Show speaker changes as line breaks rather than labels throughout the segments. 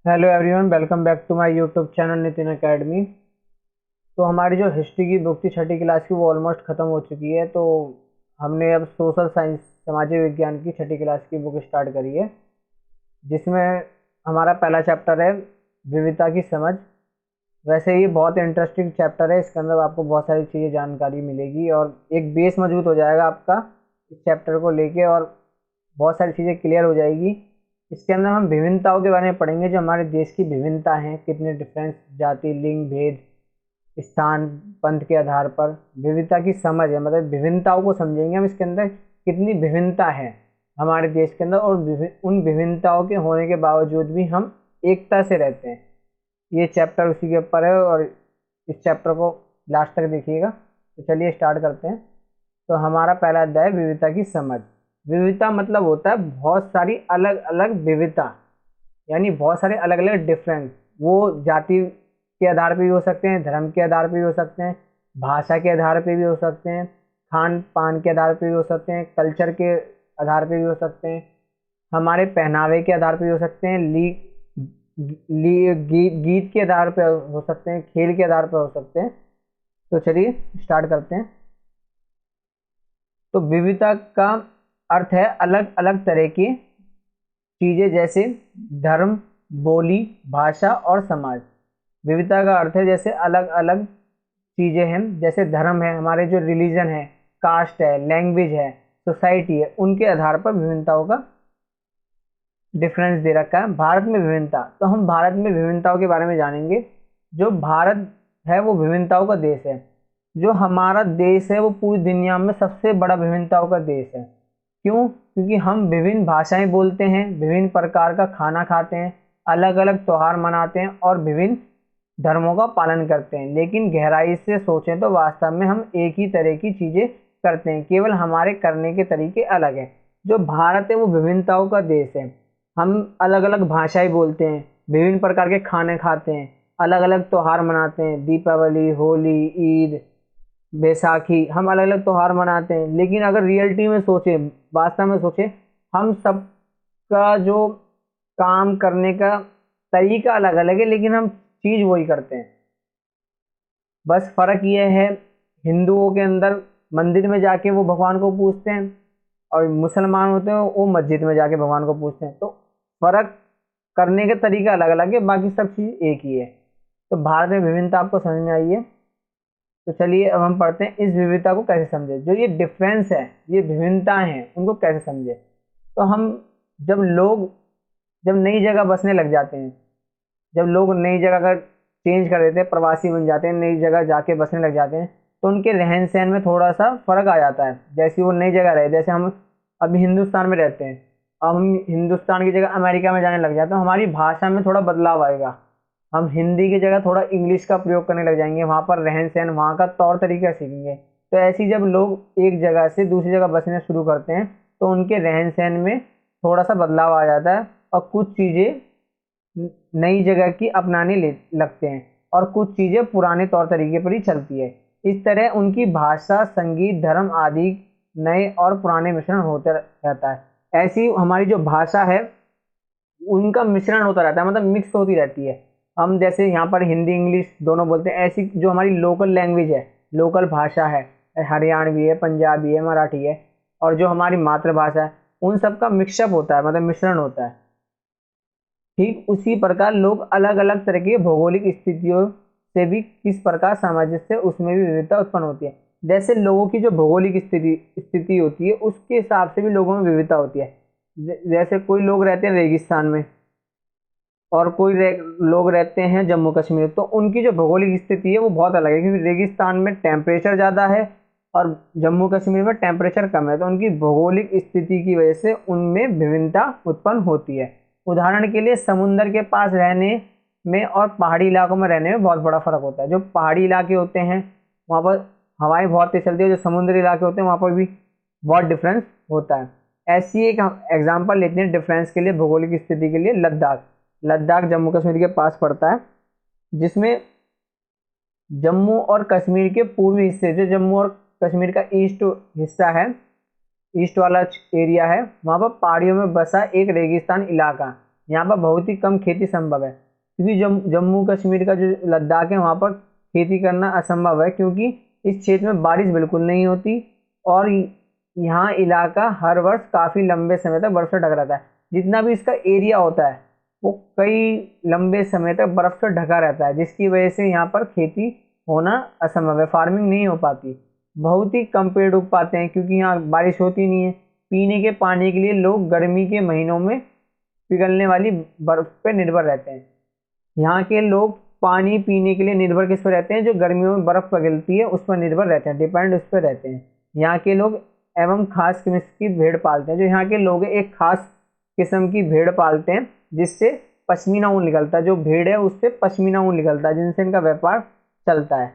Hello everyone, welcome back to my YouTube channel Nitin academy. तो हमारी जो हिस्ट्री की बुक थी छठी क्लास की वो ऑलमोस्ट ख़त्म हो चुकी है। तो हमने अब सोशल साइंस सामाजिक विज्ञान की छठी क्लास की बुक स्टार्ट करी है, जिसमें हमारा पहला चैप्टर है विविधता की समझ। वैसे ये बहुत इंटरेस्टिंग चैप्टर है, इसके अंदर आपको बहुत सारी चीज़ें जानकारी मिलेगी और एक बेस मजबूत हो जाएगा आपका इस चैप्टर को लेके, और बहुत सारी चीज़ें क्लियर हो जाएगी। इसके अंदर हम विभिन्नताओं के बारे में पढ़ेंगे, जो हमारे देश की विभिन्नता हैं, कितने डिफरेंस जाति लिंग भेद स्थान पंथ के आधार पर विविधता की समझ है, मतलब विभिन्नताओं को समझेंगे हम। इसके अंदर कितनी विभिन्नता है हमारे देश के अंदर, और उन विभिन्नताओं के होने के बावजूद भी हम एकता से रहते हैं। ये चैप्टर उसी के ऊपर है और इस चैप्टर को लास्ट तक देखिएगा। तो चलिए स्टार्ट करते हैं। तो हमारा पहला अध्याय है विविधता की समझ। विविधता मतलब होता है बहुत सारी अलग अलग विविधता, यानी बहुत सारे अलग अलग डिफरेंस। वो जाति के आधार पे भी हो सकते हैं, धर्म के आधार पे भी हो सकते हैं, भाषा के आधार पे भी हो सकते हैं, खान पान के आधार पे भी हो सकते हैं, कल्चर के आधार पे भी हो सकते हैं, हमारे पहनावे के आधार पे भी हो सकते हैं, गीत के आधार पे हो सकते हैं, खेल के आधार पे हो सकते हैं। तो चलिए स्टार्ट करते हैं। तो विविधता का अर्थ है अलग अलग तरह की चीजें, जैसे धर्म, बोली, भाषा और समाज। विविधता का अर्थ है जैसे अलग अलग चीजें हैं, जैसे धर्म है, हमारे जो रिलीजन है, कास्ट है, लैंग्वेज है, सोसाइटी है, उनके आधार पर विभिन्नताओं का डिफरेंस दे रखा है। भारत में विभिन्नता, तो हम भारत में विभिन्नताओं के बारे में जानेंगे। जो भारत है वो विभिन्नताओं का देश है। जो हमारा देश है वो पूरी दुनिया में सबसे बड़ा विभिन्नताओं का देश है। क्यों? क्योंकि हम विभिन्न भाषाएं बोलते हैं, विभिन्न प्रकार का खाना खाते हैं, अलग अलग त्यौहार मनाते हैं और विभिन्न धर्मों का पालन करते हैं। लेकिन गहराई से सोचें तो वास्तव में हम एक ही तरह की चीजें करते हैं, केवल हमारे करने के तरीके अलग हैं। जो भारत है वो विभिन्नताओं का देश है। हम अलग अलग भाषाएं बोलते हैं, विभिन्न प्रकार के खाने खाते हैं, अलग अलग त्यौहार मनाते हैं, दीपावली, होली, ईद, बैसाखी, हम अलग अलग त्यौहार मनाते हैं। लेकिन अगर रियलिटी में सोचें, वास्तव में सोचें, हम सबका जो काम करने का तरीका अलग अलग है, लेकिन हम चीज वही करते हैं। बस फर्क ये है, हिंदुओं के अंदर मंदिर में जाके वो भगवान को पूजते हैं, और मुसलमान होते हैं वो मस्जिद में जाके भगवान को पूजते हैं। तो फर्क करने के तरीका अलग अलग है, बाकी सब चीज एक ही है। तो भारत में विभिन्नता आपको समझ में आई है। तो चलिए अब हम पढ़ते हैं इस विविधता को कैसे समझे। जो ये डिफरेंस है, ये विभिन्नताएं हैं, उनको कैसे समझे। तो हम जब नई जगह बसने लग जाते हैं, जब लोग नई जगह का चेंज कर देते हैं, प्रवासी बन जाते हैं, नई जगह जाके बसने लग जाते हैं, तो उनके रहन सहन में थोड़ा सा फर्क आ जाता है। जैसे वो नई जगह रहे, जैसे हम अभी हिंदुस्तान में रहते हैं, अब हम हिंदुस्तान की जगह अमेरिका में जाने लग जाते हैं, तो हमारी भाषा में थोड़ा बदलाव आएगा। हम हिंदी की जगह थोड़ा इंग्लिश का प्रयोग करने लग जाएंगे, वहाँ पर रहन सहन, वहाँ का तौर तरीका सीखेंगे। तो ऐसे ही जब लोग एक जगह से दूसरी जगह बसना शुरू करते हैं, तो उनके रहन सहन में थोड़ा सा बदलाव आ जाता है, और कुछ चीज़ें नई जगह की अपनाने लगते हैं, और कुछ चीज़ें पुराने तौर तरीके पर ही चलती है। इस तरह उनकी भाषा, संगीत, धर्म आदि नए और पुराने मिश्रण होते रहता है। ऐसी हमारी जो भाषा है उनका मिश्रण होता रहता है, मतलब मिक्स होती रहती है। हम जैसे यहाँ पर हिंदी इंग्लिश दोनों बोलते हैं, ऐसी जो हमारी लोकल लैंग्वेज है, लोकल भाषा है, हरियाणवी है, पंजाबी है, मराठी है, और जो हमारी मातृभाषा है, उन सब का मिक्सअप होता है, मतलब मिश्रण होता है। ठीक उसी प्रकार लोग अलग अलग तरह की भौगोलिक स्थितियों से भी किस प्रकार सामंजस्य से उसमें भी विविधता उत्पन्न होती है। जैसे लोगों की जो भौगोलिक स्थिति होती है, उसके हिसाब से भी लोगों में विविधता होती है। जैसे कोई लोग रहते हैं रेगिस्तान में, और लोग रहते हैं जम्मू कश्मीर, तो उनकी जो भौगोलिक स्थिति है वो बहुत अलग है, क्योंकि रेगिस्तान में टेम्परेचर ज़्यादा है और जम्मू कश्मीर में टेम्परेचर कम है। तो उनकी भौगोलिक स्थिति की वजह से उनमें विभिन्नता उत्पन्न होती है। उदाहरण के लिए समुद्र के पास रहने में और पहाड़ी इलाकों में रहने में बहुत बड़ा फर्क होता है। जो पहाड़ी इलाके होते हैं वहाँ पर हवाएं बहुत तेज चलती है, जो समुद्री इलाके होते हैं वहाँ पर भी बहुत डिफरेंस होता है। ऐसी एक एग्जाम्पल लेते हैं डिफरेंस के लिए, भौगोलिक स्थिति के लिए, लद्दाख। लद्दाख जम्मू कश्मीर के पास पड़ता है, जिसमें जम्मू और कश्मीर के पूर्वी हिस्से, जो जम्मू और कश्मीर का ईस्ट हिस्सा है, ईस्ट वाला एरिया है, वहाँ पर पहाड़ियों में बसा एक रेगिस्तान इलाका, यहाँ पर बहुत ही कम खेती संभव है, क्योंकि जम्मू कश्मीर का जो लद्दाख है वहाँ पर खेती करना असंभव है, क्योंकि इस क्षेत्र में बारिश बिल्कुल नहीं होती और यहाँ इलाका हर वर्ष काफ़ी लंबे समय तक बर्फ से ढका रहता है। जितना भी इसका एरिया होता है वो कई लंबे समय तक बर्फ से ढका रहता है, जिसकी वजह से यहाँ पर खेती होना असंभव है, फार्मिंग नहीं हो पाती। बहुत ही कम पेड़ उग पाते हैं क्योंकि यहाँ बारिश होती नहीं है। पीने के पानी के लिए लोग गर्मी के महीनों में पिघलने वाली बर्फ पर निर्भर रहते हैं। यहाँ के लोग पानी पीने के लिए निर्भर किस पर रहते हैं? जो गर्मियों में बर्फ पिघलती है उस पर निर्भर रहते हैं, डिपेंड उस पर रहते हैं। यहाँ के लोग एवं खास किस्म की भेड़ पालते हैं। जो यहाँ के लोग एक खास किस्म की भेड़ पालते हैं जिससे पश्मीना ऊन निकलता है। जो भेड़ है उससे पश्मीना ऊन निकलता है जिनसे इनका व्यापार चलता है।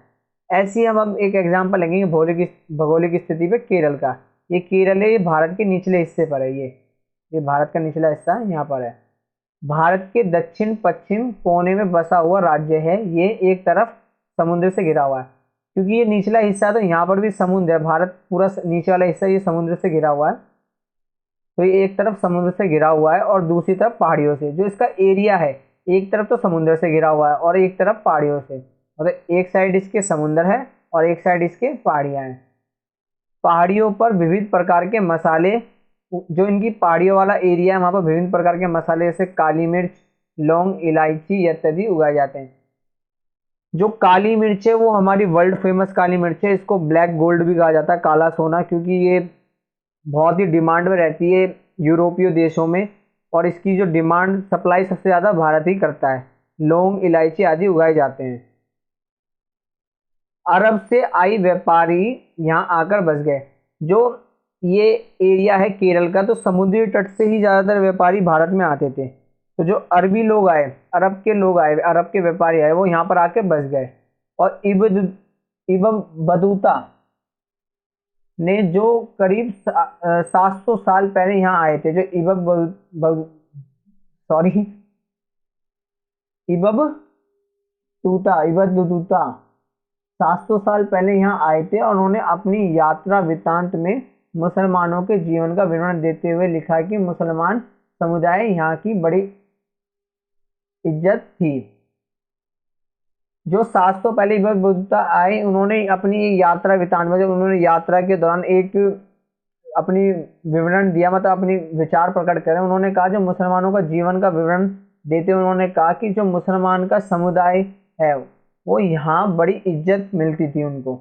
ऐसी हम अब एक एग्जाम्पल लेंगे भौगोलिक स्थिति पे केरल का। ये केरल है, ये भारत के निचले हिस्से पर है। ये भारत का निचला हिस्सा यहाँ पर है। भारत के दक्षिण पश्चिम कोने में बसा हुआ राज्य है। ये एक तरफ समुद्र से घिरा हुआ है, क्योंकि ये निचला हिस्सा तो यहाँ पर भी समुद्र है। भारत पूरा नीचे वाला हिस्सा ये समुद्र से घिरा हुआ है, तो ये एक तरफ समुद्र से घिरा हुआ है और दूसरी तरफ पहाड़ियों से। जो इसका एरिया है, एक तरफ तो समुद्र से घिरा हुआ है और एक तरफ पहाड़ियों से, मतलब एक साइड इसके समुद्र है और एक साइड इसके पहाड़ियाँ हैं। पहाड़ियों पर विविध प्रकार के मसाले, जो इनकी पहाड़ियों वाला एरिया है वहाँ पर विभिन्न प्रकार के मसाले जैसे काली मिर्च, लौंग, इलायची इत्यादि उगाए जाते हैं। जो काली मिर्च है वो हमारी वर्ल्ड फेमस काली मिर्च है। इसको ब्लैक गोल्ड भी कहा जाता है, काला सोना, क्योंकि ये बहुत ही डिमांड में रहती है यूरोपीय देशों में और इसकी जो डिमांड सप्लाई सबसे ज़्यादा भारत ही करता है। लौंग, इलायची आदि उगाए जाते हैं। अरब से आई व्यापारी यहाँ आकर बस गए। जो ये एरिया है केरल का, तो समुद्री तट से ही ज़्यादातर व्यापारी भारत में आते थे। तो जो अरबी लोग आए, अरब के लोग आए, अरब के व्यापारी आए, वो यहाँ पर आके बस गए। और इब्न बतूता ने जो करीब 700 साल पहले यहाँ आए थे, जो इब्न बतूता 700 साल पहले यहाँ आए थे और उन्होंने अपनी यात्रा वृत्तांत में मुसलमानों के जीवन का विवरण देते हुए लिखा कि मुसलमान समुदाय यहाँ की बड़ी इज्जत थी। जो 700 पहले इब्न बतूता आए, उन्होंने अपनी यात्रा वृत्तांत में, जब उन्होंने यात्रा के दौरान एक अपनी विवरण दिया, मतलब अपनी विचार प्रकट करें, उन्होंने कहा जो मुसलमानों का जीवन का विवरण देते हुए उन्होंने कहा कि जो मुसलमान का समुदाय है वो यहाँ बड़ी इज्जत मिलती थी उनको।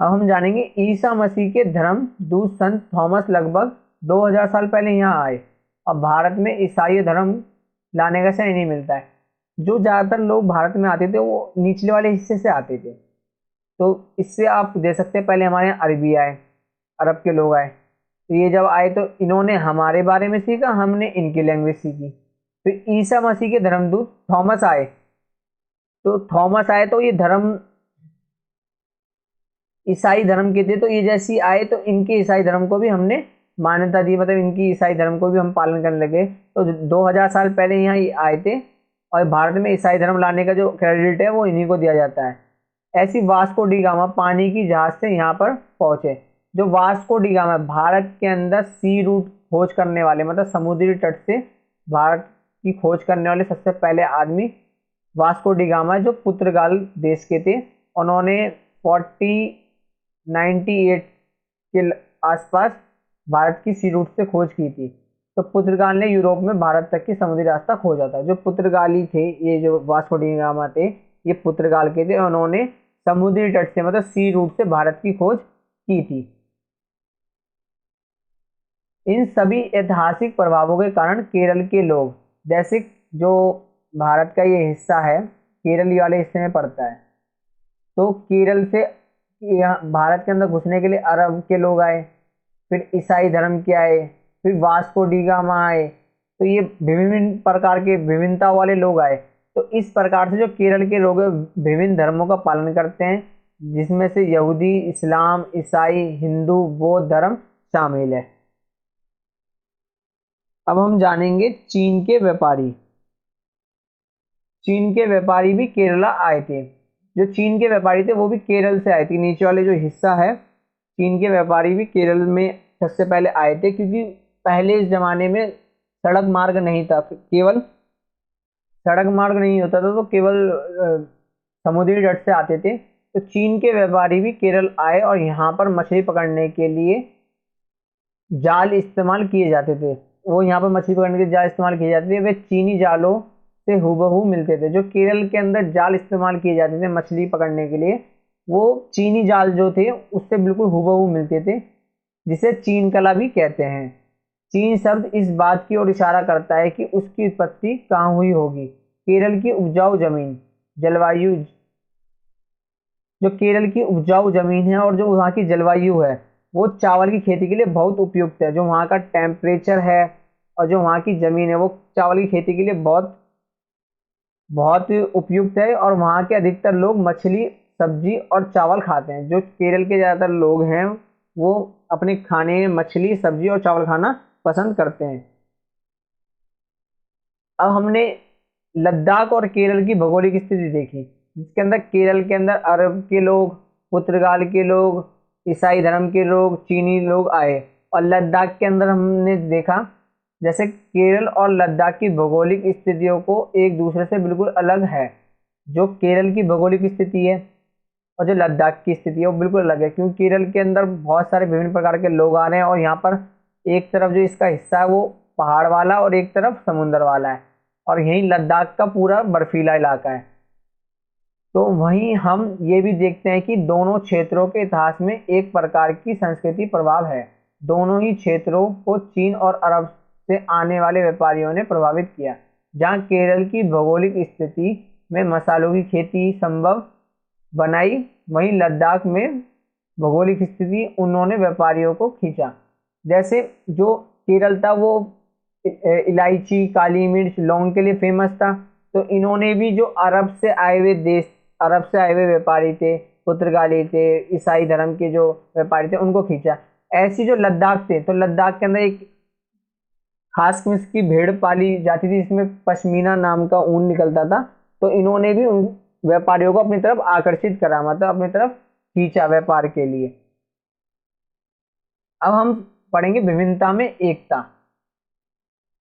अब हम जानेंगे ईसा मसीह के धर्म दूत संत थॉमस लगभग 2000 साल पहले यहाँ आए। अब भारत में ईसाई धर्म लाने का सही नहीं मिलता है। जो ज़्यादातर लोग भारत में आते थे वो निचले वाले हिस्से से आते थे। तो इससे आप दे सकते हैं, पहले हमारे यहाँ अरबी आए, अरब के लोग आए। तो ये जब आए तो इन्होंने हमारे बारे में सीखा, हमने इनकी लैंग्वेज सीखी। तो ईसा मसीह के धर्मदूत थॉमस आए। तो ये धर्म ईसाई धर्म के थे। तो ये जैसे आए तो इनके ईसाई धर्म को भी हमने मान्यता दी, मतलब इनकी ईसाई धर्म को भी हम पालन करने लगे। तो 2000 साल पहले यहाँ आए थे और भारत में ईसाई धर्म लाने का जो क्रेडिट है वो इन्हीं को दिया जाता है। ऐसी वास्को डी गामा पानी की जहाज से यहाँ पर पहुंचे। जो वास्को डी गामा भारत के अंदर सी रूट खोज करने वाले, मतलब समुद्री तट से भारत की खोज करने वाले सबसे पहले आदमी वास्को डी गामा, जो पुर्तगाल देश के थे। उन्होंने 1498 के आसपास भारत की सी रूट से खोज की थी। तो पुर्तगाल ने यूरोप में भारत तक की समुद्री रास्ता खोजा था। जो पुर्तगाली थे, ये जो वास्को डी गामा थे, ये पुर्तगाल के थे। उन्होंने समुद्री तट से, मतलब सी रूट से भारत की खोज की थी। इन सभी ऐतिहासिक प्रभावों के कारण केरल के लोग, जैसे जो भारत का ये हिस्सा है केरल वाले हिस्से में पड़ता है, तो केरल से यहाँ भारत के अंदर घुसने के लिए अरब के लोग आए, फिर ईसाई धर्म के आए, फिर वास्को डी गामा आए। तो ये विभिन्न प्रकार के विभिन्नता वाले लोग आए। तो इस प्रकार से जो केरल के लोग विभिन्न धर्मों का पालन करते हैं, जिसमें से यहूदी, इस्लाम, ईसाई, हिंदू, बौद्ध धर्म शामिल है। अब हम जानेंगे चीन के व्यापारी। चीन के व्यापारी भी केरला आए थे। जो चीन के व्यापारी थे वो भी केरल से आए थे। नीचे वाले जो हिस्सा है, चीन के व्यापारी भी केरल में सबसे पहले आए थे, क्योंकि पहले इस जमाने में सड़क मार्ग नहीं था, केवल सड़क मार्ग नहीं होता था, तो केवल समुद्री तट से आते थे। तो चीन के व्यापारी भी केरल आए और यहाँ पर मछली पकड़ने के लिए जाल इस्तेमाल किए जाते थे। वो यहाँ पर मछली पकड़ने के जाल इस्तेमाल किए जाते थे, वे चीनी जालों से हूबहू मिलते थे। जो केरल के अंदर जाल इस्तेमाल किए जाते थे मछली पकड़ने के लिए, वो चीनी जाल जो थे उससे बिल्कुल हूबहू मिलते थे, जिसे चीन कला भी कहते हैं। चीन शब्द इस बात की ओर इशारा करता है कि उसकी उत्पत्ति कहाँ हुई होगी। केरल की उपजाऊ जमीन, जलवायु, जो केरल की उपजाऊ जमीन है और जो वहाँ की जलवायु है, वो चावल की खेती के लिए बहुत उपयुक्त है। जो वहाँ का टेम्परेचर है और जो वहाँ की ज़मीन है, वो चावल की खेती के लिए बहुत बहुत उपयुक्त है। और वहाँ के अधिकतर लोग मछली, सब्जी और चावल खाते हैं। जो केरल के ज़्यादातर लोग हैं, वो अपने खाने में मछली, सब्जी और चावल खाना पसंद करते हैं। अब हमने लद्दाख और केरल की भौगोलिक स्थिति देखी, जिसके अंदर केरल के अंदर अरब के लोग, पुर्तगाल के लोग, ईसाई धर्म के लोग, चीनी लोग आए। और लद्दाख के अंदर हमने देखा जैसे केरल और लद्दाख की भौगोलिक स्थितियों को एक दूसरे से बिल्कुल अलग है। जो केरल की भौगोलिक स्थिति है और जो लद्दाख की स्थिति है वो बिल्कुल अलग है, क्योंकि केरल के अंदर बहुत सारे विभिन्न प्रकार के लोग आ रहे हैं और यहाँ पर एक तरफ जो इसका हिस्सा है वो पहाड़ वाला और एक तरफ समुंदर वाला है, और यहीं लद्दाख का पूरा बर्फीला इलाका है। तो वहीं हम ये भी देखते हैं कि दोनों क्षेत्रों के इतिहास में एक प्रकार की संस्कृति प्रभाव है। दोनों ही क्षेत्रों को चीन और अरब से आने वाले व्यापारियों ने प्रभावित किया। जहाँ केरल की भौगोलिक स्थिति में मसालों की खेती संभव बनाई, वहीं लद्दाख में भौगोलिक स्थिति उन्होंने व्यापारियों को खींचा। जैसे जो केरल था वो इलायची, काली मिर्च, लौंग के लिए फेमस था, तो इन्होंने भी जो अरब से आए हुए देश, अरब से आए हुए व्यापारी थे, पुर्तगाली थे, ईसाई धर्म के जो व्यापारी थे, उनको खींचा। ऐसी जो लद्दाख थे, तो लद्दाख के अंदर एक खास किस्म की भेड़ पाली जाती थी, जिसमें पश्मीना नाम का ऊन निकलता था। तो इन्होंने भी उन व्यापारियों को अपनी तरफ आकर्षित करा, मतलब अपनी तरफ खींचा व्यापार के लिए। अब हम पढ़ेंगे विभिन्नता में एकता।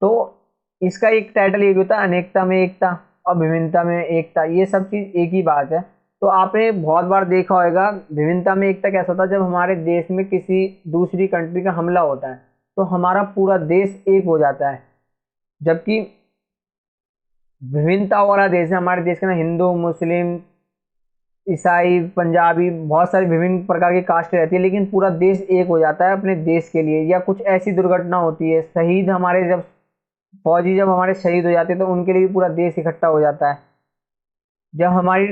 तो इसका एक टाइटल ये भी होता है, अनेकता में एकता और विभिन्नता में एकता, ये सब चीज एक ही बात है। तो आपने बहुत बार देखा होगा विभिन्नता में एकता कैसा होता है, जब हमारे देश में किसी दूसरी कंट्री का हमला होता है तो हमारा पूरा देश एक हो जाता है। जबकि विभिन्नता वाला देश है, हमारे देश के अंदर हिंदू, मुस्लिम, ईसाई, पंजाबी, बहुत सारी विभिन्न प्रकार की कास्ट रहती है, लेकिन पूरा देश एक हो जाता है अपने देश के लिए। या कुछ ऐसी दुर्घटना होती है, शहीद हमारे जब फौजी जब हमारे शहीद हो जाते हैं तो उनके लिए भी पूरा देश इकट्ठा हो जाता है। जब हमारी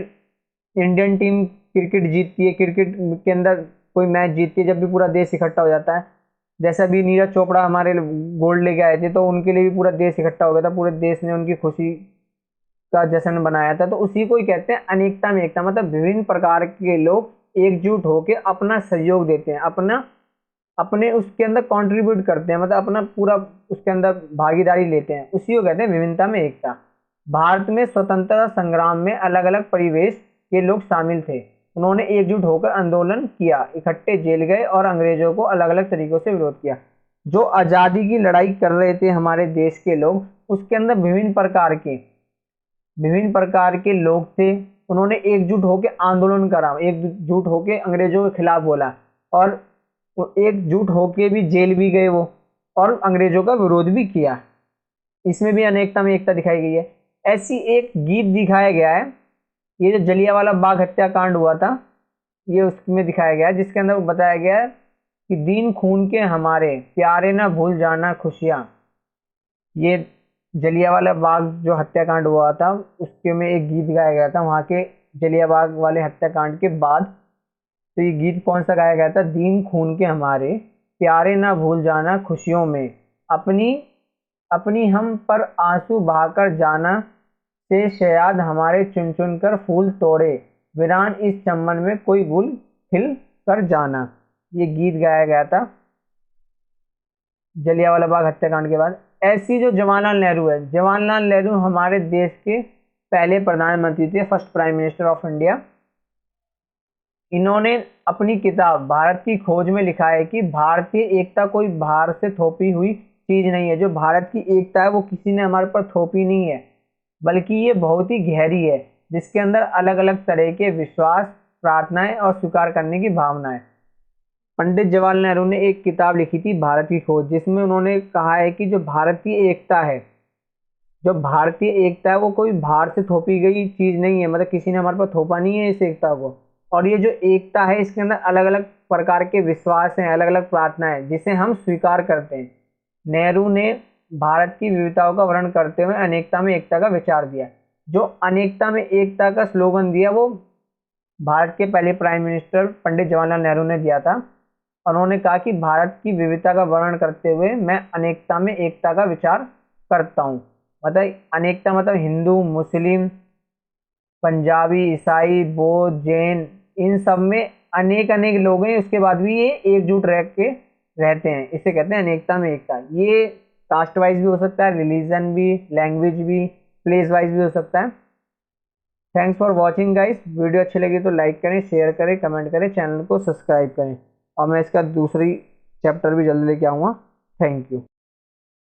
इंडियन टीम क्रिकेट जीतती है, क्रिकेट के अंदर कोई मैच जीतती है, जब भी पूरा देश इकट्ठा हो जाता है। जैसा भी नीरज चोपड़ा हमारे गोल्ड लेके आए थे, तो उनके लिए भी पूरा देश इकट्ठा हो गया था, पूरे देश ने उनकी खुशी का जश्न बनाया था। तो उसी को ही कहते हैं अनेकता में एकता, मतलब विभिन्न प्रकार के लोग एकजुट होकर अपना सहयोग देते हैं, अपना अपने उसके अंदर कंट्रीब्यूट करते हैं, मतलब अपना पूरा उसके अंदर भागीदारी लेते हैं, उसी को कहते हैं विभिन्नता में एकता। भारत में स्वतंत्रता संग्राम में अलग अलग परिवेश के लोग शामिल थे। उन्होंने एकजुट होकर आंदोलन किया, इकट्ठे जेल गए और अंग्रेजों को अलग अलग तरीकों से विरोध किया। जो आज़ादी की लड़ाई कर रहे थे हमारे देश के लोग, उसके अंदर विभिन्न प्रकार के लोग थे। उन्होंने एकजुट होकर आंदोलन करा, एकजुट होकर अंग्रेजों के खिलाफ बोला, और एकजुट होके भी जेल भी गए वो, और अंग्रेजों का विरोध भी किया। इसमें भी अनेकता में एकता दिखाई गई है। ऐसी एक गीत दिखाया गया है, ये जो जलियांवाला बाग हत्याकांड हुआ था, ये उसमें दिखाया गया है, जिसके अंदर बताया गया है कि दीन खून के हमारे, प्यारे ना भूल जाना खुशियाँ। ये जलियांवाला बाग जो हत्याकांड हुआ था उसके में एक गीत गाया गया था, वहाँ के जलियांवाला वाले हत्याकांड के बाद। तो ये गीत कौन सा गाया गया था? दीन खून के हमारे, प्यारे ना भूल जाना खुशियों में, अपनी अपनी हम पर आंसू बहाकर जाना, से शायद हमारे चुन चुन कर फूल तोड़े, वीरान इस चमन में कोई गुल खिल कर जाना। ये गीत गाया गया था जलियांवाला बाग हत्याकांड के बाद। ऐसी जो जवाहरलाल नेहरू है, जवाहरलाल नेहरू हमारे देश के पहले प्रधानमंत्री थे, first prime minister of India. इन्होंने अपनी किताब भारत की खोज में लिखा है कि भारतीय एकता कोई बाहर से थोपी हुई चीज नहीं है। जो भारत की एकता है वो किसी ने हमारे पर थोपी नहीं है, बल्कि ये बहुत ही गहरी है, जिसके अंदर अलग अलग तरह के विश्वास, प्रार्थनाएं और स्वीकार करने की भावना है। पंडित जवाहरलाल नेहरू ने एक किताब लिखी थी भारत की खोज, जिसमें उन्होंने कहा है कि जो भारतीय एकता है, जो भारतीय एकता है वो कोई बाहर से थोपी गई चीज नहीं है, मतलब किसी ने हमारे पर थोपा नहीं है इस एकता को। और ये जो एकता है इसके अंदर अलग अलग प्रकार के विश्वास हैं, अलग अलग प्रार्थना है, जिसे हम स्वीकार करते हैं। नेहरू ने भारत की विविधताओं का वर्णन करते हुए अनेकता में एकता का विचार दिया। जो अनेकता में एकता का स्लोगन दिया वो भारत के पहले प्राइम मिनिस्टर पंडित जवाहरलाल नेहरू ने दिया था। उन्होंने कहा कि भारत की विविधता का वर्णन करते हुए मैं अनेकता में एकता का विचार करता हूँ। मतलब अनेकता मतलब हिंदू, मुस्लिम, पंजाबी, ईसाई, बौद्ध, जैन, इन सब में अनेक अनेक लोग हैं, उसके बाद भी ये एकजुट रह के रहते हैं, इसे कहते हैं अनेकता में एकता। ये कास्ट वाइज भी हो सकता है, रिलीजन भी, लैंग्वेज भी, प्लेस वाइज भी हो सकता है। Thanks for watching guys. Video अच्छी लगी तो लाइक करें, शेयर करें, कमेंट करें, चैनल को सब्सक्राइब करें, और मैं इसका दूसरी चैप्टर भी जल्दी लेके आऊँगा। Thank you.